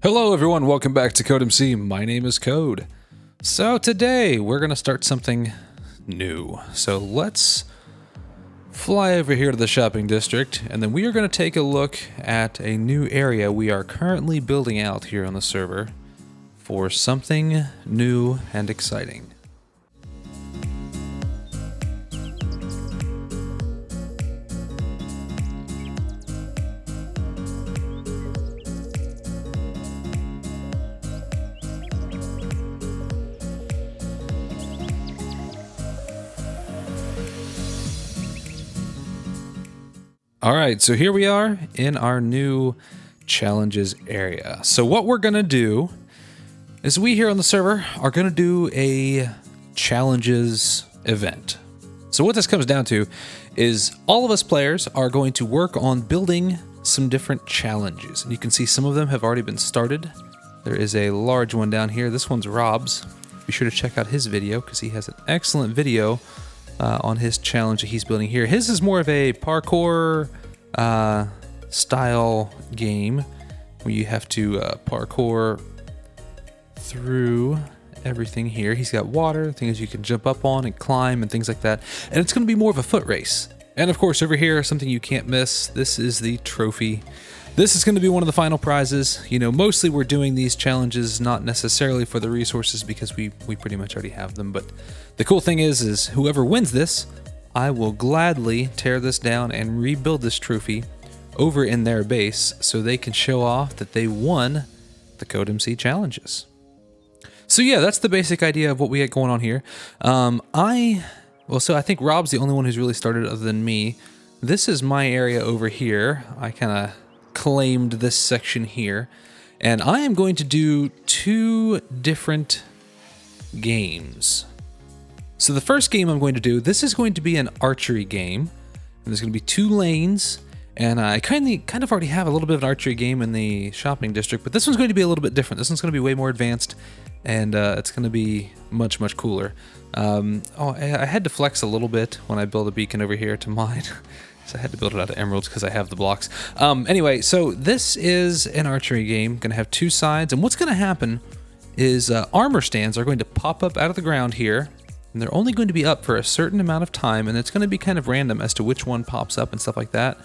Hello everyone, welcome back to CodeMC. My name is Code. So today we're going to start something new. So let's fly over here to the shopping district, and then we are going to take a look at a new area we are currently building out here on the server for something new and exciting. All right, so here we are in our new challenges area. So what we're gonna do is we here on the server are gonna do a challenges event. So what this comes down to is all of us players are going to work on building some different challenges. And you can see some of them have already been started. There is a large one down here. This one's Rob's. Be sure to check out his video because he has an excellent video on his challenge that he's building here. His is more of a parkour style game where you have to parkour through everything here. He's got water, things you can jump up on and climb and things like that. And it's going to be more of a foot race. And of course over here, something you can't miss, this is the trophy. This is going to be one of the final prizes. You know, mostly we're doing these challenges not necessarily for the resources because we pretty much already have them. But the cool thing is whoever wins this, I will gladly tear this down and rebuild this trophy over in their base so they can show off that they won the CodeMC Challenges. So yeah, that's the basic idea of what we got going on here. So I think Rob's the only one who's really started other than me. This is my area over here. I kind of claimed this section here, and I am going to do two different games. So the first game I'm going to do, this is going to be an archery game, and there's going to be two lanes, and I kind of already have a little bit of an archery game in the shopping district, but this one's going to be a little bit different. This one's going to be way more advanced, and it's going to be much cooler. I had to flex a little bit when I built a beacon over here to mine. So I had to build it out of emeralds because I have the blocks. Anyway, so this is an archery game. Going to have two sides, and what's going to happen is armor stands are going to pop up out of the ground here, and they're only going to be up for a certain amount of time, and it's going to be kind of random as to which one pops up and stuff like that.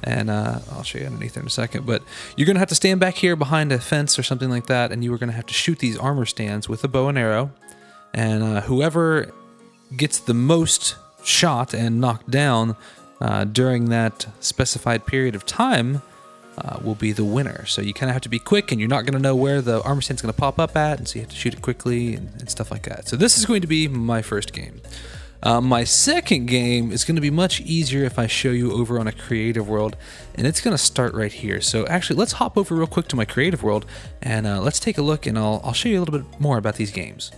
And I'll show you underneath there in a second, but you're going to have to stand back here behind a fence or something like that, and you are going to have to shoot these armor stands with a bow and arrow, and whoever gets the most shot and knocked down during that specified period of time will be the winner. So you kind of have to be quick, and you're not going to know where the armor stand's going to pop up at, and so you have to shoot it quickly and stuff like that. So this is going to be my first game. My second game is going to be much easier if I show you over on a creative world, and it's going to start right here. So actually, let's hop over real quick to my creative world, and let's take a look, and I'll show you a little bit more about these games.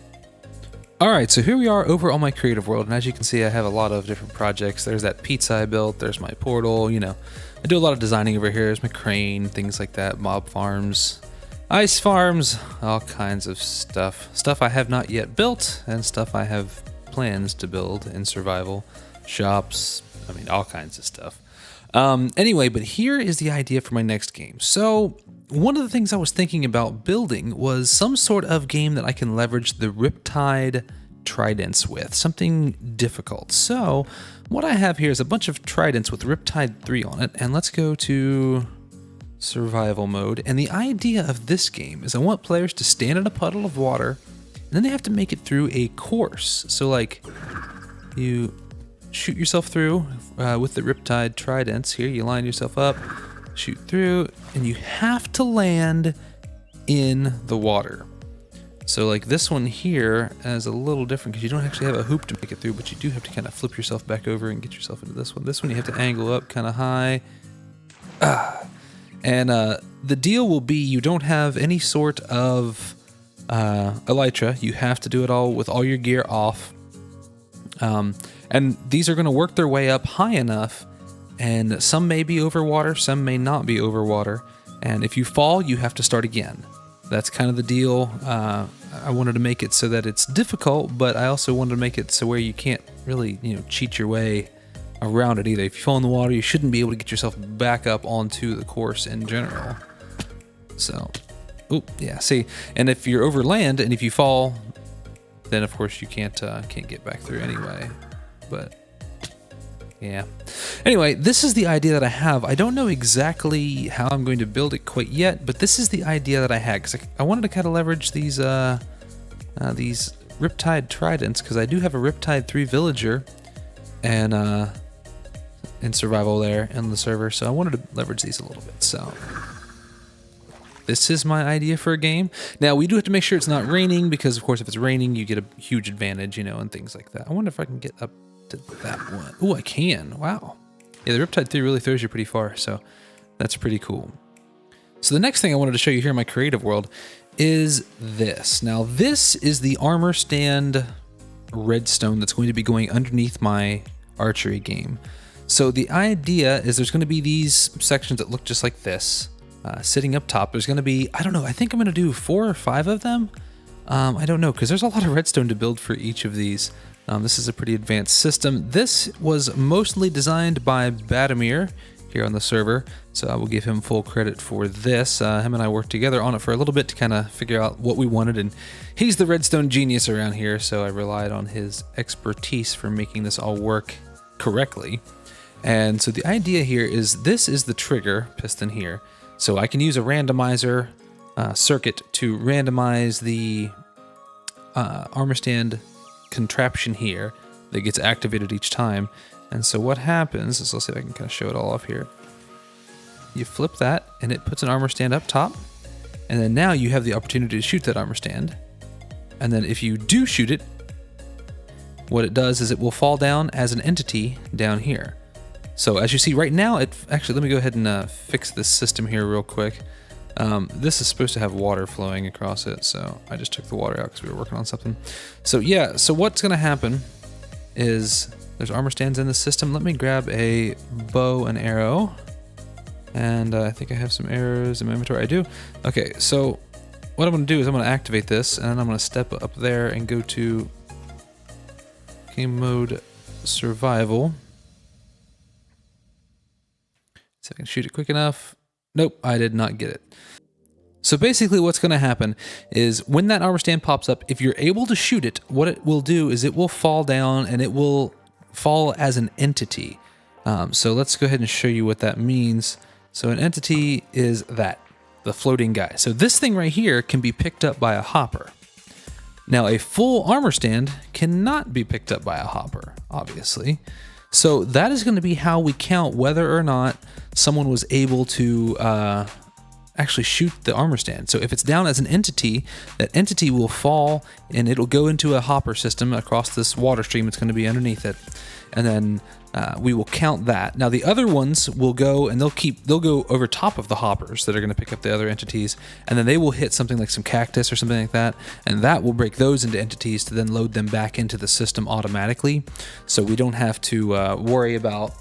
Alright, so here we are over on my creative world, and as you can see, I have a lot of different projects. There's that pizza I built, there's my portal, you know. I do a lot of designing over here. There's my crane, things like that, mob farms, ice farms, all kinds of stuff. Stuff I have not yet built, and stuff I have plans to build in survival. Shops, I mean, all kinds of stuff. Anyway, but here is the idea for my next game. So one of the things I was thinking about building was some sort of game that I can leverage the Riptide tridents with, something difficult. So what I have here is a bunch of tridents with Riptide 3 on it, and let's go to survival mode. And the idea of this game is I want players to stand in a puddle of water, and then they have to make it through a course. So like you shoot yourself through with the Riptide tridents here, you line yourself up, shoot through, and you have to land in the water. So like this one here is a little different because you don't actually have a hoop to make it through, but you do have to kind of flip yourself back over and get yourself into this one. This one you have to angle up kind of high. And the deal will be you don't have any sort of elytra. You have to do it all with all your gear off. And these are going to work their way up high enough, and some may be over water, some may not be over water. And if you fall, you have to start again. That's kind of the deal. I wanted to make it so that it's difficult, but I also wanted to make it so where you can't really, cheat your way around it either. If you fall in the water, you shouldn't be able to get yourself back up onto the course in general. So Oh, yeah, see, and if you're over land and if you fall, then of course you can't get back through anyway. But yeah. Anyway, this is the idea that I have. I don't know exactly how I'm going to build it quite yet, but this is the idea that I had, because I wanted to kind of leverage these Riptide tridents, because I do have a Riptide 3 villager and in survival there in the server, so I wanted to leverage these a little bit. So this is my idea for a game. Now we do have to make sure it's not raining, because of course if it's raining you get a huge advantage, you know, and things like that. I wonder if I can get up to that one. Oh, I can. Wow. Yeah, the Riptide 3 really throws you pretty far, so that's pretty cool. So the next thing I wanted to show you here in my creative world is this. Now this is the armor stand redstone that's going to be going underneath my archery game. So the idea is there's going to be these sections that look just like this, sitting up top. There's going to be, I don't know, I think I'm going to do 4 or 5 of them. I don't know, because there's a lot of redstone to build for each of these. This is a pretty advanced system. This was mostly designed by Badamir here on the server, so I will give him full credit for this. Him and I worked together on it for a little bit to kind of figure out what we wanted, and he's the redstone genius around here, so I relied on his expertise for making this all work correctly. And so the idea here is this is the trigger piston here. So I can use a randomizer circuit to randomize the armor stand contraption here that gets activated each time. And so what happens is, let's see if I can kind of show it all off here. You flip that and it puts an armor stand up top. And then now you have the opportunity to shoot that armor stand. And then if you do shoot it, what it does is it will fall down as an entity down here. So as you see right now, actually, let me go ahead and fix this system here real quick. This is supposed to have water flowing across it, so I just took the water out because we were working on something. So yeah, so what's gonna happen is there's armor stands in the system. Let me grab a bow and arrow. And I think I have some arrows in my inventory. I do. Okay, so what I'm gonna do is I'm gonna activate this, and then I'm gonna step up there and go to game mode survival. See if I can shoot it quick enough. Nope, I did not get it. So basically what's going to happen is when that armor stand pops up, if you're able to shoot it, what it will do is it will fall down and it will fall as an entity. So let's go ahead and show you what that means. So an entity is that, the floating guy. So this thing right here can be picked up by a hopper. Now a full armor stand cannot be picked up by a hopper, obviously. So that is going to be how we count whether or not someone was able to actually shoot the armor stand. So if it's down as an entity, that entity will fall and it'll go into a hopper system across this water stream. It's going to be underneath it. And then we will count that. Now the other ones will go and they'll go over top of the hoppers that are going to pick up the other entities, and then they will hit something like some cactus or something like that, and that will break those into entities to then load them back into the system automatically. So we don't have to worry about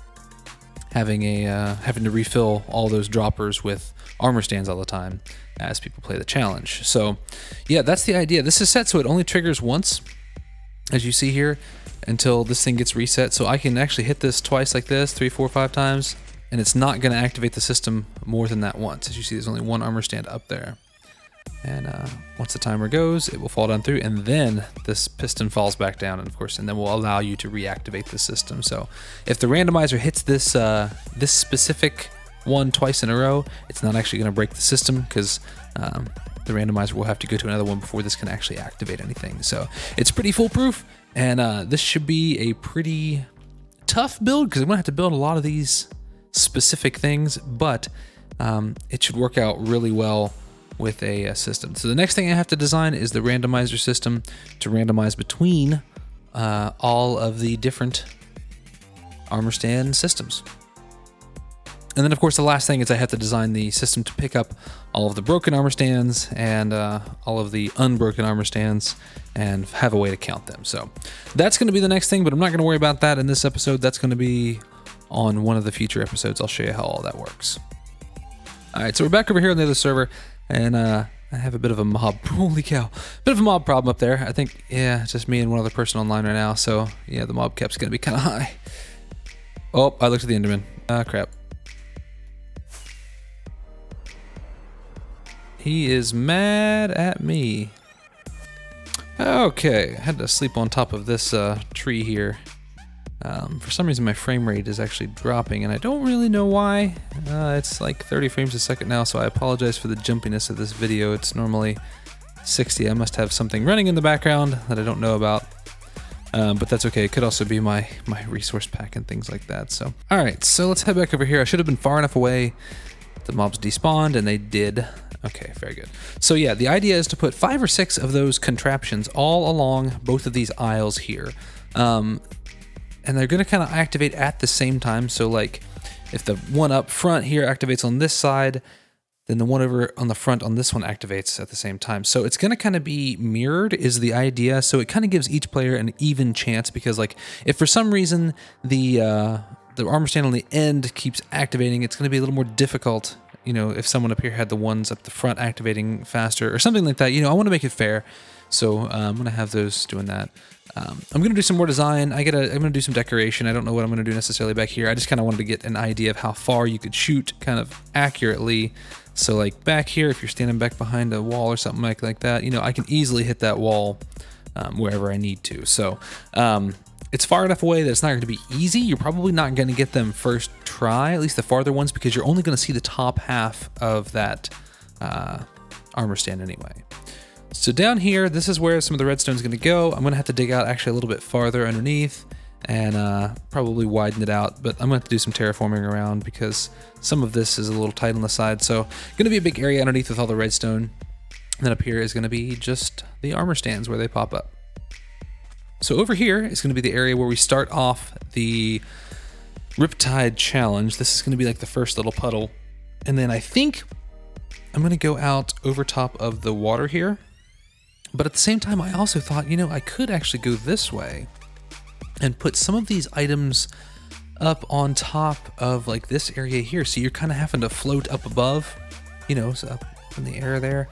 having to refill all those droppers with armor stands all the time as people play the challenge. So yeah, that's the idea. This is set so it only triggers once, as you see here, until this thing gets reset. So I can actually hit this twice like this, 3, 4, 5 times, and it's not going to activate the system more than that once. As you see, there's only one armor stand up there. And once the timer goes, it will fall down through, and then this piston falls back down, and of course, and then will allow you to reactivate the system. So if the randomizer hits this this specific one twice in a row, it's not actually going to break the system, because the randomizer will have to go to another one before this can actually activate anything. So it's pretty foolproof, and this should be a pretty tough build, because I'm going to have to build a lot of these specific things, but it should work out really well with a system. So the next thing I have to design is the randomizer system to randomize between all of the different armor stand systems. And then of course the last thing is I have to design the system to pick up all of the broken armor stands and all of the unbroken armor stands and have a way to count them. So that's going to be the next thing, but I'm not going to worry about that in this episode. That's going to be on one of the future episodes. I'll show you how all that works. All right, so we're back over here on the other server, and I have a bit of a mob, holy cow, bit of a mob problem up there. I think, yeah, it's just me and one other person online right now. So yeah, the mob cap's going to be kind of high. Oh, I looked at the Enderman. Crap. He is mad at me. Okay, I had to sleep on top of this tree here. For some reason my frame rate is actually dropping and I don't really know why. It's like 30 frames a second now, so I apologize for the jumpiness of this video. It's normally 60. I must have something running in the background that I don't know about. But that's okay. It could also be my resource pack and things like that. So, all right, so let's head back over here. I should have been far enough away. The mobs despawned and they did. Okay, very good. So yeah, the idea is to put 5 or 6 of those contraptions all along both of these aisles here. And they're gonna kind of activate at the same time. So like if the one up front here activates on this side, then the one over on the front on this one activates at the same time. So it's gonna kind of be mirrored is the idea. So it kind of gives each player an even chance, because like if for some reason the armor stand on the end keeps activating, it's gonna be a little more difficult, you know, if someone up here had the ones up the front activating faster or something like that. You know, I wanna make it fair. So I'm gonna have those doing that. I'm gonna do some more design. I'm gonna do some decoration. I don't know what I'm gonna do necessarily back here. I just kind of wanted to get an idea of how far you could shoot kind of accurately. So like back here, if you're standing back behind a wall or something like that, you know, I can easily hit that wall wherever I need to. So it's far enough away that it's not going to be easy. You're probably not going to get them first try, at least the farther ones, because you're only going to see the top half of that armor stand anyway. So down here, this is where some of the redstone is going to go. I'm going to have to dig out actually a little bit farther underneath and probably widen it out, but I'm going to have to do some terraforming around because some of this is a little tight on the side. So going to be a big area underneath with all the redstone. And then up here is going to be just the armor stands where they pop up. So over here is going to be the area where we start off the Riptide challenge. This is going to be like the first little puddle. And then I think I'm going to go out over top of the water here. But at the same time, I also thought, you know, I could actually go this way and put some of these items up on top of like this area here. So you're kind of having to float up above, you know, so up in the air there.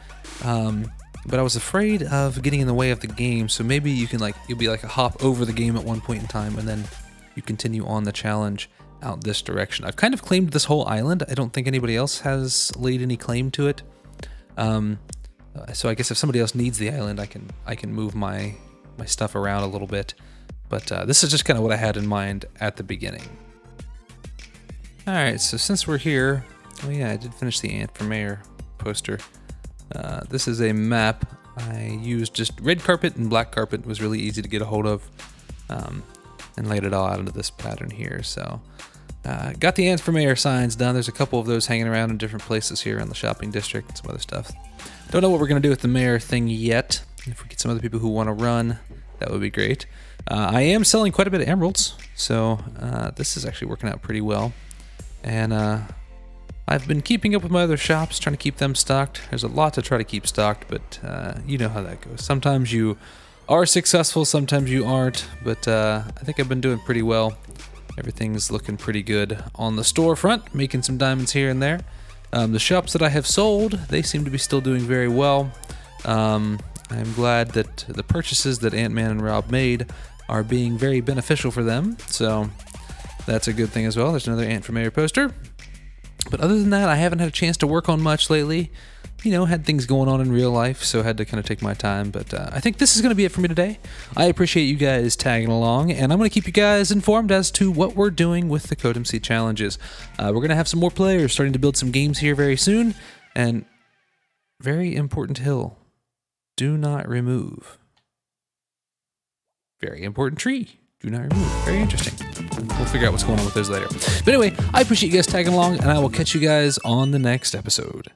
But I was afraid of getting in the way of the game. So maybe you can you'll be like a hop over the game at one point in time and then you continue on the challenge out this direction. I've kind of claimed this whole island. I don't think anybody else has laid any claim to it. So I guess if somebody else needs the island, I can move my stuff around a little bit. But this is just kind of what I had in mind at the beginning. All right, so since we're here, oh yeah, I did finish the Ant for Mayor poster. This is a map. I used just red carpet and black carpet. It was really easy to get a hold of, and laid it all out into this pattern here. So got the Ants for Mayor signs done. There's a couple of those hanging around in different places here in the shopping district and some other stuff. Don't know what we're gonna do with the mayor thing yet. If we get some other people who want to run, that would be great. I am selling quite a bit of emeralds, so this is actually working out pretty well. And I've been keeping up with my other shops, trying to keep them stocked. There's a lot to try to keep stocked, but you know how that goes. Sometimes you are successful, sometimes you aren't, but I think I've been doing pretty well. Everything's looking pretty good on the storefront, making some diamonds here and there. The shops that I have sold, they seem to be still doing very well. I'm glad that the purchases that Ant-Man and Rob made are being very beneficial for them, so that's a good thing as well. There's another Ant for Mayor poster. But other than that, I haven't had a chance to work on much lately. You know, had things going on in real life, so I had to kind of take my time. But I think this is going to be it for me today. I appreciate you guys tagging along, and I'm going to keep you guys informed as to what we're doing with the CodeMC Challenges. We're going to have some more players starting to build some games here very soon. And very important hill. Do not remove. Very important tree. Do not remove. Very interesting. We'll figure out what's going on with those later. But anyway, I appreciate you guys tagging along, and I will catch you guys on the next episode.